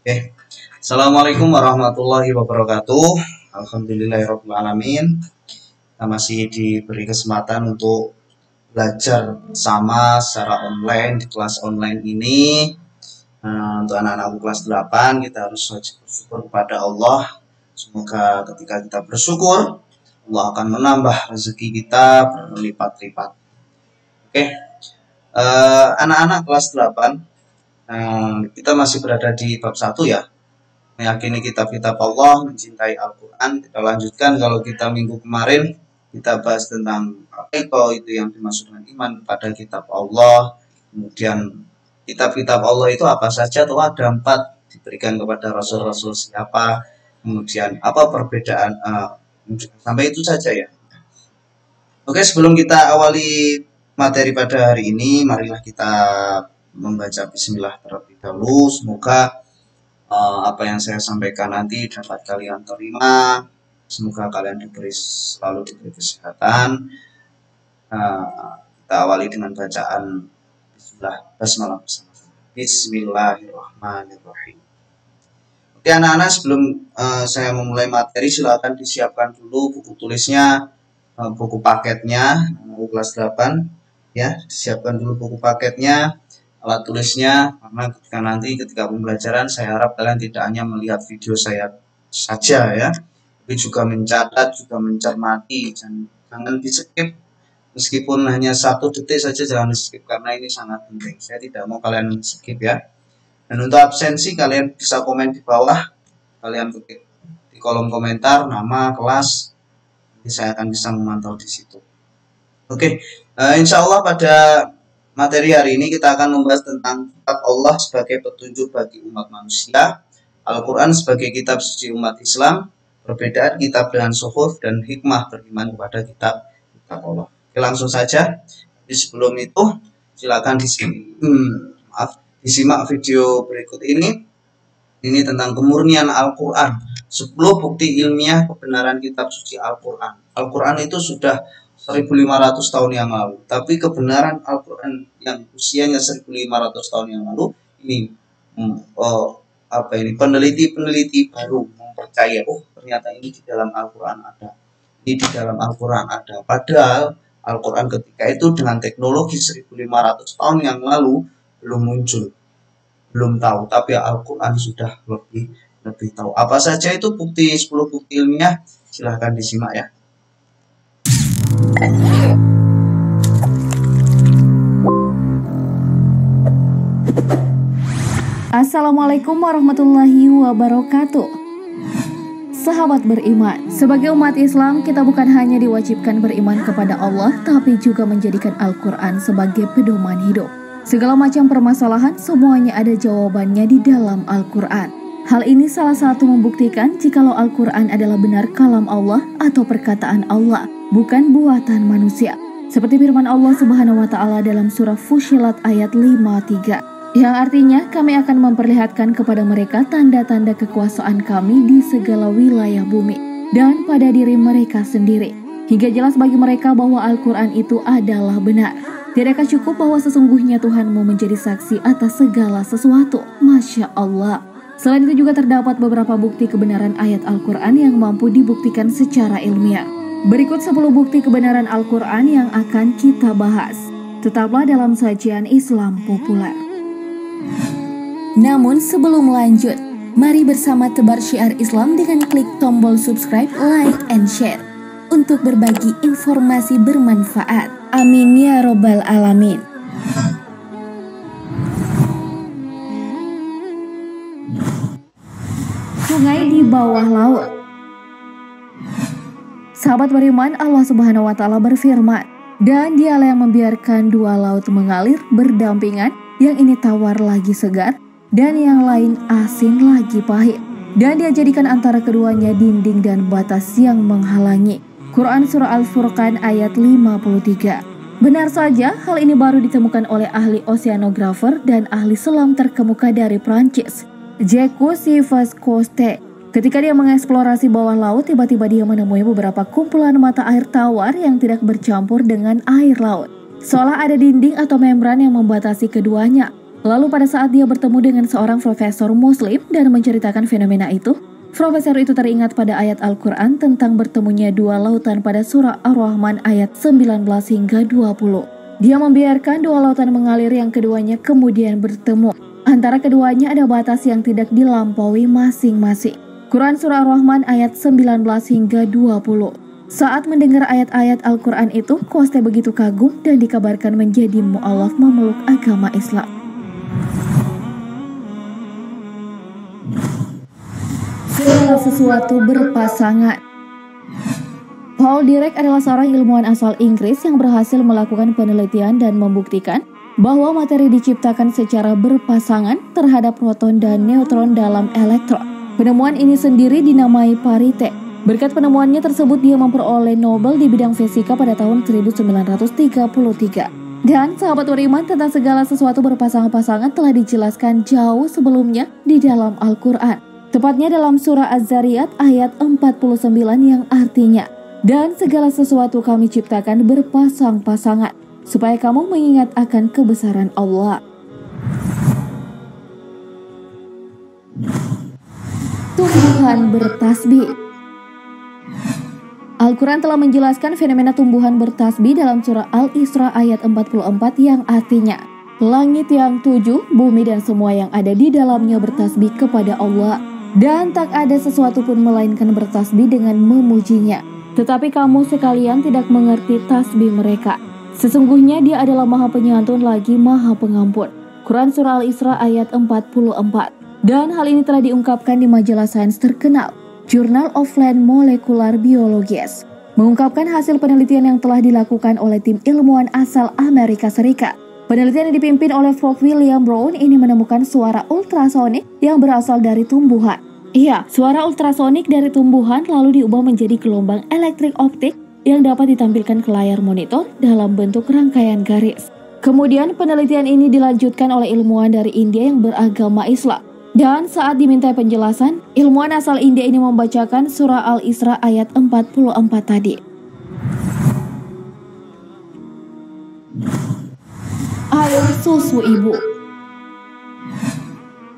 Oke. Assalamualaikum warahmatullahi wabarakatuh. Alhamdulillahirabbil alamin. Kita masih diberi kesempatan untuk belajar bersama secara online di kelas online ini. Untuk anak-anak kelas 8 kita harus wajib bersyukur kepada Allah. Semoga ketika kita bersyukur, Allah akan menambah rezeki kita berlipat-lipat. Oke. Anak-anak kelas 8, kita masih berada di bab 1 ya. Meyakini kitab-kitab Allah, mencintai Al-Quran. Kita lanjutkan, kalau kita minggu kemarin kita bahas tentang apa itu yang dimaksud dengan iman kepada kitab Allah. Kemudian kitab-kitab Allah itu apa saja, tuh ada 4 diberikan kepada rasul-rasul siapa, kemudian apa perbedaan, sampai itu saja ya. Oke, sebelum kita awali materi pada hari ini, marilah kita membaca bismillah terlebih dahulu. Semoga apa yang saya sampaikan nanti dapat kalian terima. Semoga kalian selalu diberi kesehatan. Kita awali dengan bacaan basmalah bersama-sama. Bismillahirrahmanirrahim. Oke anak-anak, sebelum saya memulai materi, silakan disiapkan dulu buku tulisnya, buku paketnya, kelas 8 ya, disiapkan dulu buku paketnya, alat tulisnya, karena ketika pembelajaran saya harap kalian tidak hanya melihat video saya saja ya, tapi juga mencatat, juga mencermati. Jangan di skip, meskipun hanya 1 detik saja jangan di skip, karena ini sangat penting. Saya tidak mau kalian skip ya. Dan untuk absensi kalian bisa komen di bawah, kalian ketik di kolom komentar nama, kelas, nanti saya akan bisa memantau di situ. Oke, insya Allah pada materi hari ini kita akan membahas tentang kitab Allah sebagai petunjuk bagi umat manusia, Al-Quran sebagai kitab suci umat Islam, perbedaan kitab dengan suhuf, dan hikmah beriman kepada kitab Allah. Oke, langsung saja. Jadi sebelum itu silakan disimak video berikut ini. Ini tentang kemurnian Al-Quran, 10 bukti ilmiah kebenaran kitab suci Al-Quran. Al-Quran itu sudah 1500 tahun yang lalu, tapi kebenaran Al-Quran yang usianya 1500 tahun yang lalu ini peneliti baru mempercaya, ternyata ini di dalam Al-Quran ada, ini di dalam Al-Quran ada. Padahal Al-Quran ketika itu dengan teknologi 1500 tahun yang lalu belum muncul, belum tahu, tapi Al-Quran sudah lebih tahu. Apa saja itu 10 bukti ilmiah? Silahkan disimak ya. Assalamualaikum warahmatullahi wabarakatuh. Sahabat beriman, sebagai umat Islam kita bukan hanya diwajibkan beriman kepada Allah, tapi juga menjadikan Al-Quran sebagai pedoman hidup. Segala macam permasalahan semuanya ada jawabannya di dalam Al-Quran. Hal ini salah satu membuktikan jikalau Al-Quran adalah benar kalam Allah atau perkataan Allah, bukan buatan manusia. Seperti firman Allah Subhanahu wa Ta'ala dalam surah Fussilat ayat 53, yang artinya kami akan memperlihatkan kepada mereka tanda-tanda kekuasaan kami di segala wilayah bumi dan pada diri mereka sendiri, hingga jelas bagi mereka bahwa Al-Quran itu adalah benar. Tidakkah cukup bahwa sesungguhnya Tuhanmu menjadi saksi atas segala sesuatu? Masya Allah. Selain itu juga terdapat beberapa bukti kebenaran ayat Al-Quran yang mampu dibuktikan secara ilmiah. Berikut 10 bukti kebenaran Al-Quran yang akan kita bahas. Tetaplah dalam sajian Islam Populer. Namun sebelum lanjut, mari bersama tebar syiar Islam dengan klik tombol subscribe, like, and share untuk berbagi informasi bermanfaat. Amin ya robbal alamin. Sungai di bawah laut. Sahabat beriman, Allah Subhanahu wa Ta'ala berfirman, dan dialah yang membiarkan 2 laut mengalir berdampingan, yang ini tawar lagi segar, dan yang lain asin lagi pahit. Dan dia jadikan antara keduanya dinding dan batas yang menghalangi. Quran Surah Al-Furqan ayat 53. Benar saja, hal ini baru ditemukan oleh ahli oceanografer dan ahli selam terkemuka dari Prancis, Jacques Sivas-Coste. Ketika dia mengeksplorasi bawah laut, tiba-tiba dia menemui beberapa kumpulan mata air tawar yang tidak bercampur dengan air laut, seolah ada dinding atau membran yang membatasi keduanya. Lalu pada saat dia bertemu dengan seorang profesor muslim dan menceritakan fenomena itu, profesor itu teringat pada ayat Al-Quran tentang bertemunya dua lautan pada surah Ar-Rahman ayat 19 hingga 20. Dia membiarkan dua lautan mengalir yang keduanya kemudian bertemu. Antara keduanya ada batas yang tidak dilampaui masing-masing. Quran surah Ar-Rahman ayat 19 hingga 20. Saat mendengar ayat-ayat Al-Quran itu, Koste begitu kagum dan dikabarkan menjadi mu'alaf memeluk agama Islam. Segala sesuatu berpasangan. Paul Dirac adalah seorang ilmuwan asal Inggris yang berhasil melakukan penelitian dan membuktikan bahwa materi diciptakan secara berpasangan terhadap proton dan neutron dalam elektron. Penemuan ini sendiri dinamai parite. Berkat penemuannya tersebut dia memperoleh Nobel di bidang fisika pada tahun 1933. Dan sahabat beriman, tentang segala sesuatu berpasangan-pasangan telah dijelaskan jauh sebelumnya di dalam Al-Quran. Tepatnya dalam surah Az-Zariyat ayat 49 yang artinya, dan segala sesuatu kami ciptakan berpasang-pasangan, supaya kamu mengingat akan kebesaran Allah. Tumbuhan bertasbih. Al-Quran telah menjelaskan fenomena tumbuhan bertasbih dalam surah Al-Isra ayat 44 yang artinya, langit yang tujuh, bumi dan semua yang ada di dalamnya bertasbih kepada Allah. Dan tak ada sesuatu pun melainkan bertasbih dengan memujinya. Tetapi kamu sekalian tidak mengerti tasbih mereka. Sesungguhnya dia adalah maha penyantun lagi maha pengampun. Quran surah Al-Isra ayat 44. Dan hal ini telah diungkapkan di majalah sains terkenal, Journal of Plant Molecular Biologies, mengungkapkan hasil penelitian yang telah dilakukan oleh tim ilmuwan asal Amerika Serikat. Penelitian yang dipimpin oleh Prof. William Brown ini menemukan suara ultrasonik yang berasal dari tumbuhan. Iya, suara ultrasonik dari tumbuhan lalu diubah menjadi gelombang elektrik optik yang dapat ditampilkan ke layar monitor dalam bentuk rangkaian garis. Kemudian penelitian ini dilanjutkan oleh ilmuwan dari India yang beragama Islam. Dan saat dimintai penjelasan, ilmuwan asal India ini membacakan surah Al-Isra ayat 44 tadi. Air susu ibu.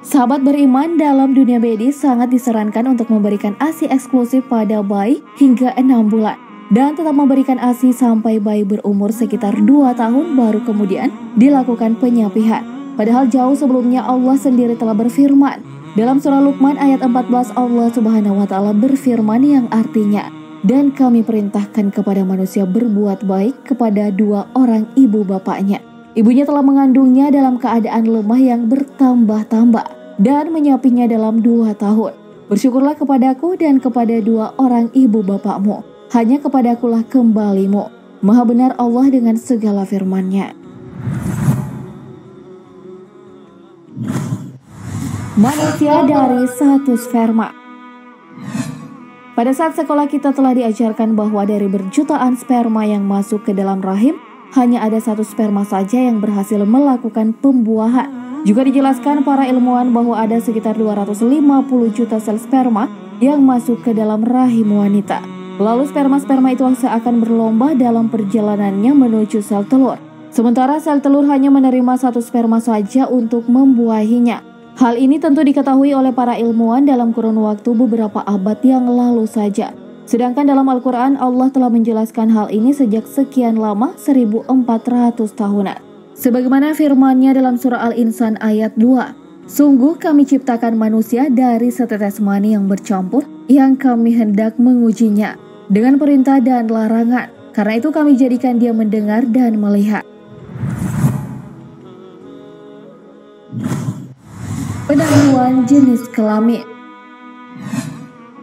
Sahabat beriman, dalam dunia medis sangat disarankan untuk memberikan ASI eksklusif pada bayi hingga 6 bulan dan tetap memberikan ASI sampai bayi berumur sekitar 2 tahun baru kemudian dilakukan penyapihan. Padahal jauh sebelumnya Allah sendiri telah berfirman. Dalam surah Luqman ayat 14 Allah Subhanahu wa taala berfirman yang artinya, dan kami perintahkan kepada manusia berbuat baik kepada 2 orang ibu bapaknya. Ibunya telah mengandungnya dalam keadaan lemah yang bertambah-tambah dan menyapinya dalam 2 tahun. Bersyukurlah kepadaku dan kepada 2 orang ibu bapakmu. Hanya kepadakulah kembalimu. Maha benar Allah dengan segala firman-Nya. Manusia dari satu sperma. Pada saat sekolah kita telah diajarkan bahwa dari berjutaan sperma yang masuk ke dalam rahim, hanya ada 1 sperma saja yang berhasil melakukan pembuahan. Juga dijelaskan para ilmuwan bahwa ada sekitar 250 juta sel sperma yang masuk ke dalam rahim wanita. Lalu sperma-sperma itu seakan berlomba dalam perjalanannya menuju sel telur. Sementara sel telur hanya menerima 1 sperma saja untuk membuahinya. Hal ini tentu diketahui oleh para ilmuwan dalam kurun waktu beberapa abad yang lalu saja. Sedangkan dalam Al-Quran Allah telah menjelaskan hal ini sejak sekian lama, 1400 tahunan. Sebagaimana firman-Nya dalam surah Al-Insan ayat 2. Sungguh kami ciptakan manusia dari setetes mani yang bercampur yang kami hendak mengujinya dengan perintah dan larangan. Karena itu kami jadikan dia mendengar dan melihat. Penentuan jenis kelamin.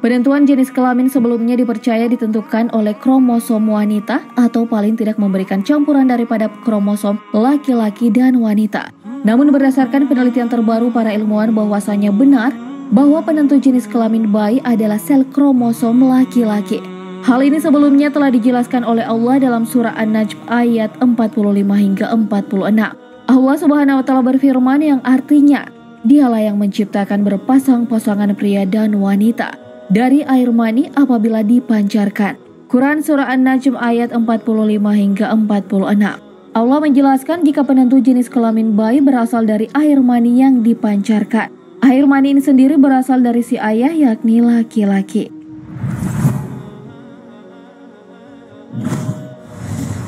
Penentuan jenis kelamin sebelumnya dipercaya ditentukan oleh kromosom wanita atau paling tidak memberikan campuran daripada kromosom laki-laki dan wanita. Namun berdasarkan penelitian terbaru para ilmuwan bahwasanya benar bahwa penentu jenis kelamin bayi adalah sel kromosom laki-laki. Hal ini sebelumnya telah dijelaskan oleh Allah dalam surah An-Najm ayat 45 hingga 46. Allah Subhanahu wa taala berfirman yang artinya, Dialah yang menciptakan berpasang-pasangan pria dan wanita dari air mani apabila dipancarkan. Quran surah An-Najm ayat 45 hingga 46. Allah menjelaskan jika penentu jenis kelamin bayi berasal dari air mani yang dipancarkan. Air mani ini sendiri berasal dari si ayah, yakni laki-laki.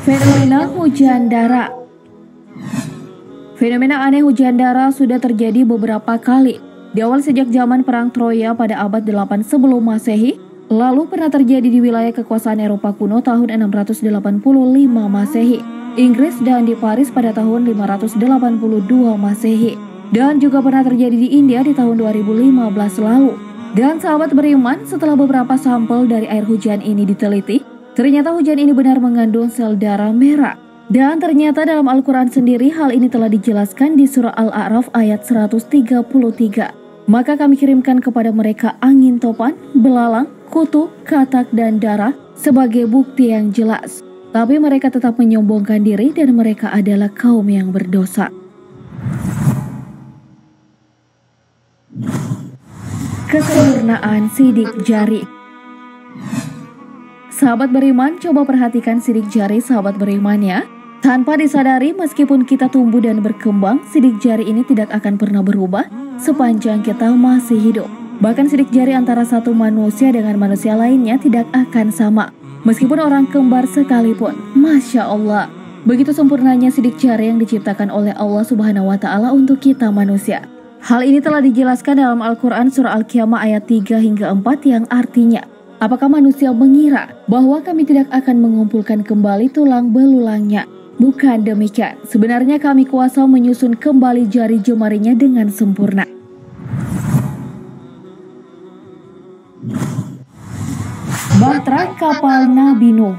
Fenomena hujan darah. Fenomena aneh hujan darah sudah terjadi beberapa kali. Di awal sejak zaman Perang Troya pada abad 8 sebelum Masehi, lalu pernah terjadi di wilayah kekuasaan Eropa kuno tahun 685 Masehi, Inggris, dan di Paris pada tahun 582 Masehi. Dan juga pernah terjadi di India di tahun 2015 lalu. Dan sahabat beriman, setelah beberapa sampel dari air hujan ini diteliti, ternyata hujan ini benar mengandung sel darah merah. Dan ternyata dalam Al-Quran sendiri hal ini telah dijelaskan di surah Al-A'raf ayat 133. Maka kami kirimkan kepada mereka angin topan, belalang, kutu, katak, dan darah sebagai bukti yang jelas. Tapi mereka tetap menyombongkan diri dan mereka adalah kaum yang berdosa. Kesempurnaan sidik jari. Sahabat beriman, coba perhatikan sidik jari sahabat beriman ya. Tanpa disadari, meskipun kita tumbuh dan berkembang, sidik jari ini tidak akan pernah berubah sepanjang kita masih hidup. Bahkan sidik jari antara satu manusia dengan manusia lainnya tidak akan sama, meskipun orang kembar sekalipun. Masya Allah, begitu sempurnanya sidik jari yang diciptakan oleh Allah Subhanahu wa Ta'ala untuk kita manusia. Hal ini telah dijelaskan dalam Al-Quran surah Al-Qiyamah ayat 3 hingga 4 yang artinya, apakah manusia mengira bahwa kami tidak akan mengumpulkan kembali tulang belulangnya? Bukan demikian, sebenarnya kami kuasa menyusun kembali jari jemarinya dengan sempurna. Bahtera kapal Nabi Nuh.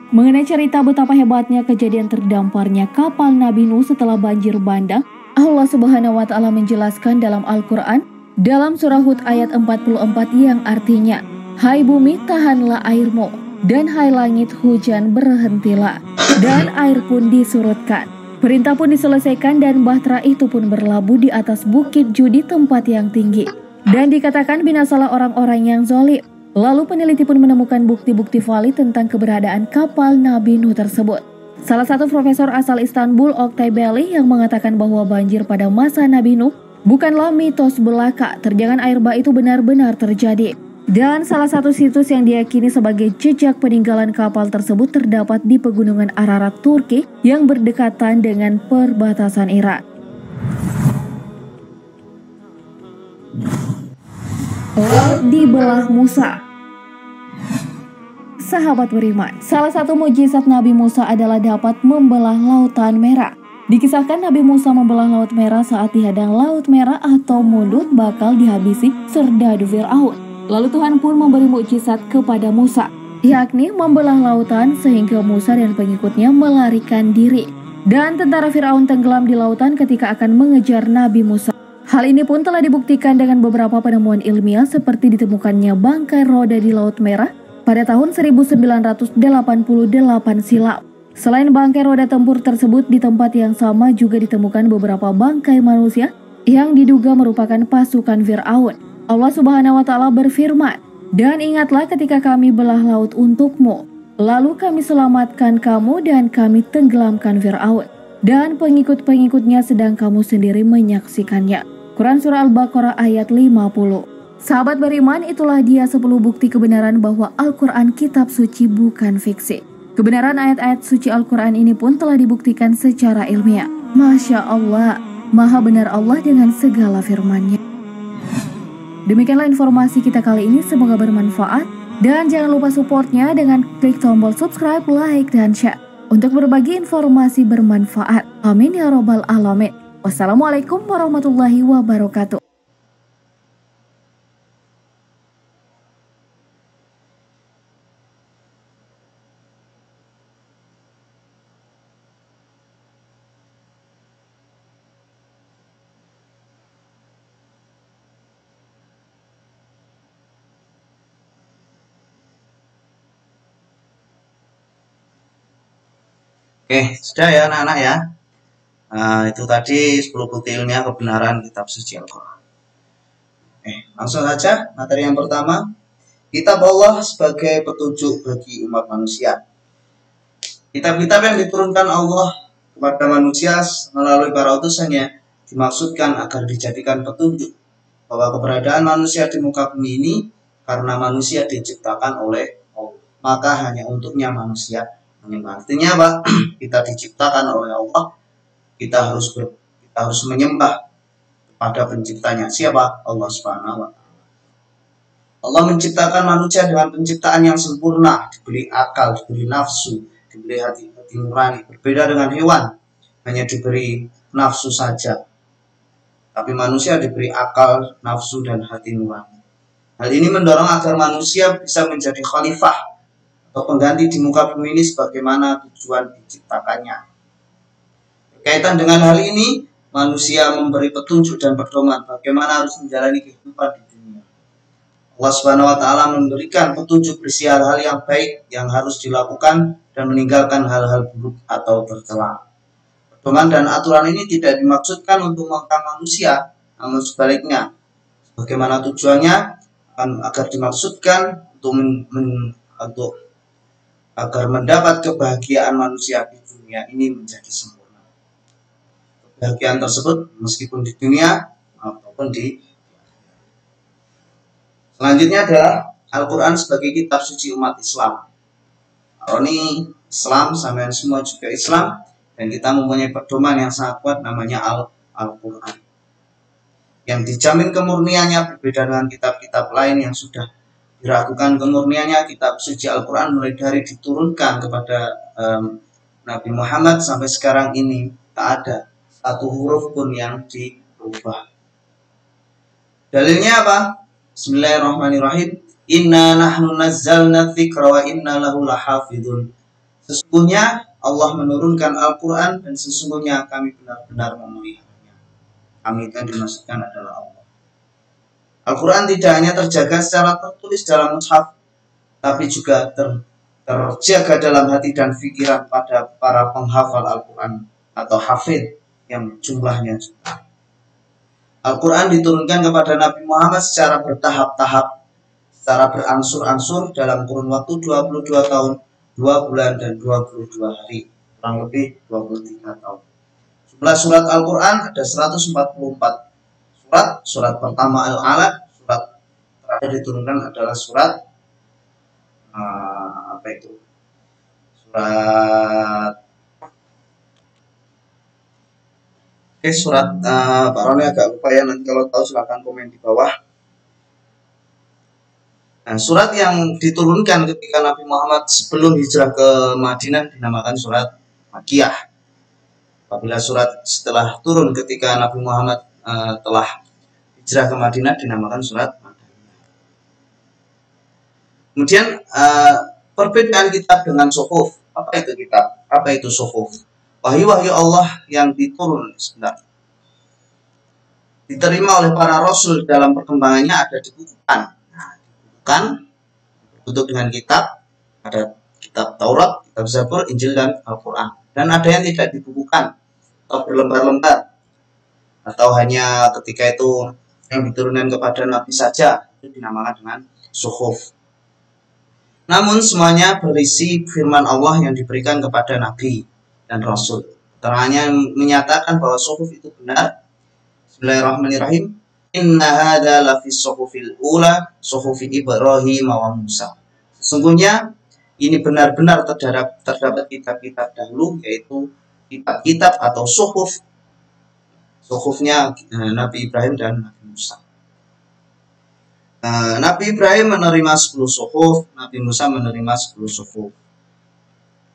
Mengenai cerita betapa hebatnya kejadian terdamparnya kapal Nabi Nuh setelah banjir bandang, Allah Subhanahu wa Ta'ala menjelaskan dalam Al-Quran dalam surah Hud ayat 44 yang artinya, hai bumi tahanlah airmu, dan hai langit hujan berhentilah, dan air pun disurutkan. Perintah pun diselesaikan dan bahtera itu pun berlabuh di atas bukit Judi, tempat yang tinggi. Dan dikatakan binasalah orang-orang yang zalim. Lalu peneliti pun menemukan bukti-bukti valid tentang keberadaan kapal Nabi Nuh tersebut. Salah satu profesor asal Istanbul, Oktay Belli, yang mengatakan bahwa banjir pada masa Nabi Nuh bukanlah mitos belaka, terjangan air bah itu benar-benar terjadi. Dan salah satu situs yang diyakini sebagai jejak peninggalan kapal tersebut terdapat di pegunungan Ararat, Turki yang berdekatan dengan perbatasan Irak. Laut dibelah Musa. Sahabat beriman, salah satu mukjizat Nabi Musa adalah dapat membelah lautan merah. Dikisahkan Nabi Musa membelah laut merah saat dihadang laut merah atau mulut bakal dihabisi serdadu Fir'aun. Lalu Tuhan pun memberi mukjizat kepada Musa, yakni membelah lautan sehingga Musa dan pengikutnya melarikan diri. Dan tentara Fir'aun tenggelam di lautan ketika akan mengejar Nabi Musa. Hal ini pun telah dibuktikan dengan beberapa penemuan ilmiah seperti ditemukannya bangkai roda di Laut Merah pada tahun 1988 silam. Selain bangkai roda tempur tersebut, di tempat yang sama juga ditemukan beberapa bangkai manusia yang diduga merupakan pasukan Fir'aun. Allah Subhanahu wa Ta'ala berfirman, dan ingatlah ketika kami belah laut untukmu, lalu kami selamatkan kamu dan kami tenggelamkan Fir'aun dan pengikut-pengikutnya sedang kamu sendiri menyaksikannya. Quran Surah Al-Baqarah ayat 50. Sahabat beriman, itulah dia 10 bukti kebenaran bahwa Al-Quran kitab suci bukan fiksi. Kebenaran ayat-ayat suci Al-Quran ini pun telah dibuktikan secara ilmiah. Masya Allah, maha benar Allah dengan segala firman-Nya. Demikianlah informasi kita kali ini, semoga bermanfaat. Dan jangan lupa supportnya dengan klik tombol subscribe, like, dan share untuk berbagi informasi bermanfaat. Amin ya robbal alamin. Wassalamualaikum warahmatullahi wabarakatuh. Oke, sudah ya anak-anak ya. Nah, itu tadi 10 bukti ilmiah kebenaran kitab suci Al-Quran. Langsung saja materi yang pertama. Kitab Allah sebagai petunjuk bagi umat manusia. Kitab-kitab yang diturunkan Allah kepada manusia melalui para utusannya dimaksudkan agar dijadikan petunjuk bahwa keberadaan manusia di muka bumi ini karena manusia diciptakan oleh Allah, maka hanya untuknya manusia menyembah. Artinya apa? Kita diciptakan oleh Allah, kita harus menyembah kepada penciptanya. Siapa? Allah Subhanahu wa Ta'ala. Allah menciptakan manusia dengan penciptaan yang sempurna, diberi akal, diberi nafsu, diberi hati nurani. Berbeda dengan hewan, hanya diberi nafsu saja. Tapi manusia diberi akal, nafsu, dan hati nurani. Hal ini mendorong agar manusia bisa menjadi khalifah atau pengganti di muka bumi ini sebagaimana tujuan diciptakannya. Berkaitan dengan hal ini, manusia memberi petunjuk dan pedoman bagaimana harus menjalani kehidupan di dunia. Allah Subhanahu wa Ta'ala memberikan petunjuk berisi hal-hal yang baik yang harus dilakukan dan meninggalkan hal-hal buruk atau tercela. Pedoman dan aturan ini tidak dimaksudkan untuk mengekang manusia, namun sebaliknya, bagaimana tujuannya agar dimaksudkan untuk agar mendapat kebahagiaan manusia di dunia ini menjadi sempurna. Kebahagiaan tersebut meskipun di dunia maupun di selanjutnya adalah Al-Quran sebagai kitab suci umat Islam. Ini Islam, sampean semua juga Islam, dan kita mempunyai pedoman yang sangat kuat namanya Al-Quran. Yang dijamin kemurniannya berbeda dengan kitab-kitab lain yang sudah diragukan kemurniannya. Kitab suci Al-Quran mulai dari diturunkan kepada Nabi Muhammad sampai sekarang ini tak ada satu huruf pun yang dirubah. Dalilnya apa? Bismillahirrahmanirrahim. Inna nahnu nazzalna dzikra wa inna lahu lahafidun. Sesungguhnya Allah menurunkan Al-Quran dan sesungguhnya kami benar-benar memeliharanya. Kami yang dimaksudkan adalah Allah. Al-Quran tidak hanya terjaga secara tertulis dalam mushaf, tapi juga terjaga dalam hati dan pikiran pada para penghafal Al-Quran atau hafid yang jumlahnya juta. Al-Quran diturunkan kepada Nabi Muhammad secara bertahap-tahap, secara berangsur-angsur dalam kurun waktu 22 tahun, 2 bulan, dan 22 hari, kurang lebih 23 tahun. Jumlah surat Al-Quran ada 144 surat. Surat pertama Al-Alaq, surat terakhir diturunkan adalah surat surat Pak Roni agak lupa ya, nanti kalau tahu silahkan komen di bawah. Nah, surat yang diturunkan ketika Nabi Muhammad sebelum hijrah ke Madinah dinamakan surat Makkiyah. Apabila surat setelah turun ketika Nabi Muhammad telah hijrah ke Madinah dinamakan surat Madaniyah. Kemudian perbedaan kitab dengan suhuf. Apa itu kitab? Apa itu suhuf? Wahyu-wahyu Allah yang diturun diterima oleh para rasul dalam perkembangannya ada dibukukan. Nah, dibukukan bentuk dengan kitab. Ada kitab Taurat, kitab Zabur, Injil, dan Al-Quran. Dan ada yang tidak dibukukan atau berlembar-lembar, atau hanya ketika itu yang diturunkan kepada Nabi saja, itu dinamakan dengan suhuf. Namun semuanya berisi firman Allah yang diberikan kepada Nabi dan Rasul. Keterangannya menyatakan bahwa suhuf itu benar. Bismillahirrahmanirrahim. Inna hadza lafis suhufil ula, suhufi Ibrahim wa Musa. Sesungguhnya ini benar-benar terdapat kitab-kitab dahulu, yaitu kitab-kitab atau suhuf. Suhufnya Nabi Ibrahim dan Nabi Musa. Nabi Ibrahim menerima 10 suhuf, Nabi Musa menerima 10 suhuf.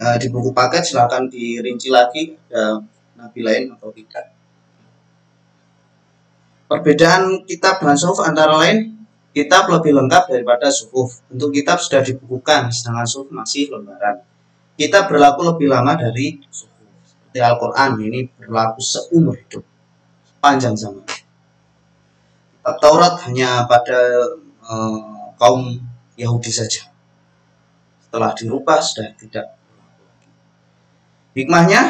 Di buku paket silahkan dirinci lagi ada Nabi lain atau tidak. Perbedaan kitab dengan suhuf antara lain, kitab lebih lengkap daripada suhuf. Untuk kitab sudah dibukukan, sedangkan suhuf masih lembaran. Kitab berlaku lebih lama dari suhuf. Seperti Al-Quran ini berlaku seumur hidup, panjang zaman. Kitab Taurat hanya pada kaum Yahudi saja. Setelah dirubah sudah tidak berlaku lagi. Hikmahnya,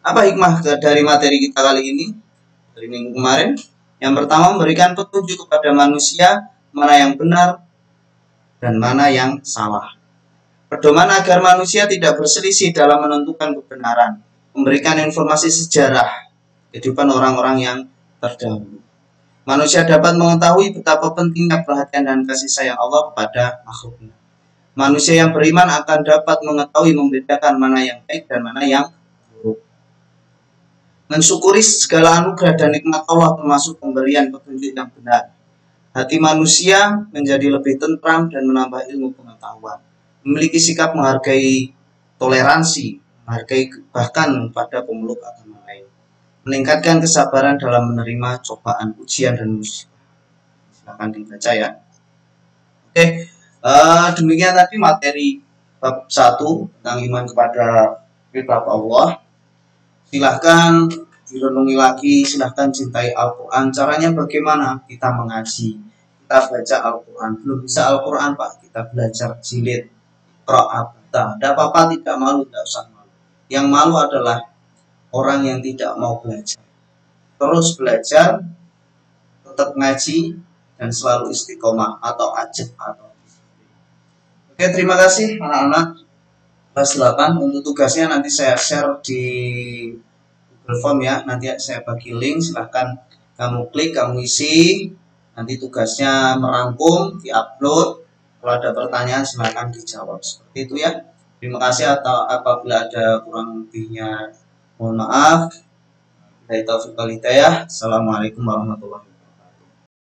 apa hikmah dari materi kita kali ini? Dari minggu kemarin, yang pertama memberikan petunjuk kepada manusia mana yang benar dan mana yang salah. Pedoman agar manusia tidak berselisih dalam menentukan kebenaran, memberikan informasi sejarah kehidupan orang-orang yang terdahulu. Manusia dapat mengetahui betapa pentingnya perhatian dan kasih sayang Allah kepada makhluknya. Manusia yang beriman akan dapat mengetahui membedakan mana yang baik dan mana yang buruk. Mensyukuri segala anugerah dan nikmat Allah termasuk pemberian petunjuk yang benar. Hati manusia menjadi lebih tentram dan menambah ilmu pengetahuan. Memiliki sikap menghargai toleransi, menghargai bahkan pada pemeluk agama lain. Meningkatkan kesabaran dalam menerima cobaan, ujian, dan musibah. Silahkan dibaca ya. Oke, demikian tadi materi bab 1 tentang iman kepada kitab Allah. Silahkan direnungi lagi, silahkan cintai Al-Quran. Caranya bagaimana? Kita mengaji, kita baca Al-Quran. Belum bisa Al-Quran Pak, kita belajar jilid, Qira'ah. Tidak apa-apa, tidak malu, tidak usah malu. Yang malu adalah orang yang tidak mau belajar. Terus belajar, tetap ngaji, dan selalu istiqomah atau ajab atau. Oke, terima kasih anak-anak kelas 8. Untuk tugasnya nanti saya share di Google Form ya. Nanti saya bagi link, silahkan kamu klik, kamu isi. Nanti tugasnya merangkum, diupload. Kalau ada pertanyaan silahkan dijawab. Seperti itu ya. Terima kasih, atau apabila ada kurang lebihnya mohon maaf. Assalamualaikum warahmatullahi wabarakatuh.